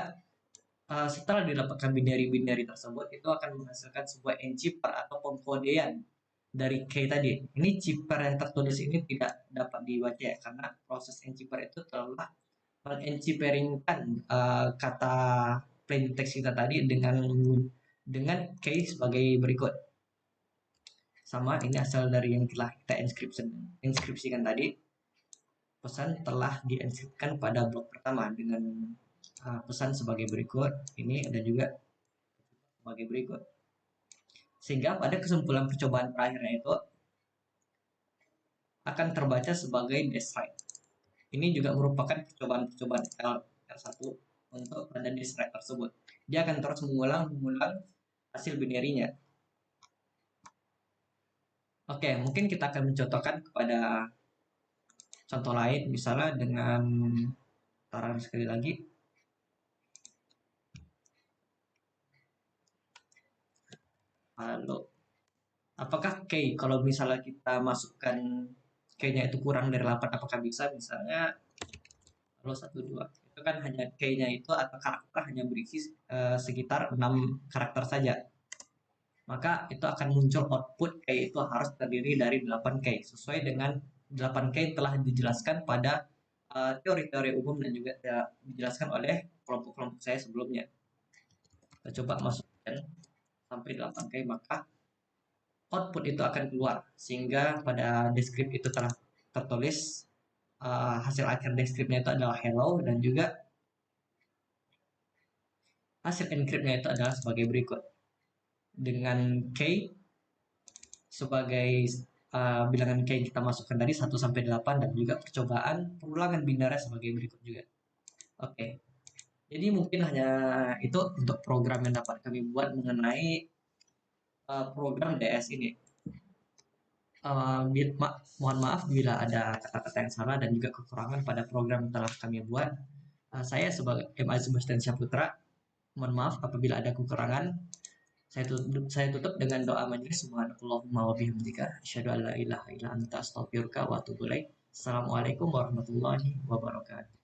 setelah didapatkan binary-binary tersebut, itu akan menghasilkan sebuah encipher atau pengkodean dari K tadi. Ini cipher yang tertulis ini tidak dapat dibaca ya, karena proses encipher itu telah mengenciperingkan kata plain text kita tadi dengan K sebagai berikut. Sama ini asal dari yang telah kita inskripsikan tadi. Pesan telah dienkripsikan pada blok pertama dengan pesan sebagai berikut. Ini ada juga sebagai berikut. Sehingga pada kesimpulan percobaan terakhirnya itu akan terbaca sebagai describe. Ini juga merupakan percobaan R1 untuk pada describe tersebut. Dia akan terus mengulang hasil binary-nya. Oke, mungkin kita akan mencontohkan kepada contoh lain, misalnya dengan taruh sekali lagi. Halo. Apakah K kalau misalnya kita masukkan K-nya itu kurang dari 8, apakah bisa? Misalnya halo 1 2. Itu kan hanya K-nya itu atau karakter hanya berisi sekitar 6 karakter saja. Maka itu akan muncul output K itu harus terdiri dari 8K sesuai dengan 8K yang telah dijelaskan pada teori-teori umum dan juga dijelaskan oleh kelompok-kelompok saya sebelumnya. Kita coba masukkan sampai 8K, maka output itu akan keluar sehingga pada descript itu telah tertulis hasil akhir descriptnya itu adalah hello dan juga hasil encryptnya itu adalah sebagai berikut dengan K sebagai bilangan K yang kita masukkan tadi 1 sampai 8 dan juga percobaan pengulangan binarnya sebagai berikut juga. Oke. Jadi mungkin hanya itu untuk program yang dapat kami buat mengenai program DS ini. Mohon maaf bila ada kata-kata yang salah dan juga kekurangan pada program yang telah kami buat. Saya sebagai MA Sebastian Syahputra, mohon maaf apabila ada kekurangan. Saya tutup dengan doa majelis. Subhanallahumma wa bihamdika asyhadu an la ilaha illa anta astaghfiruka wa atubu ilaik. Assalamualaikum warahmatullahi wabarakatuh.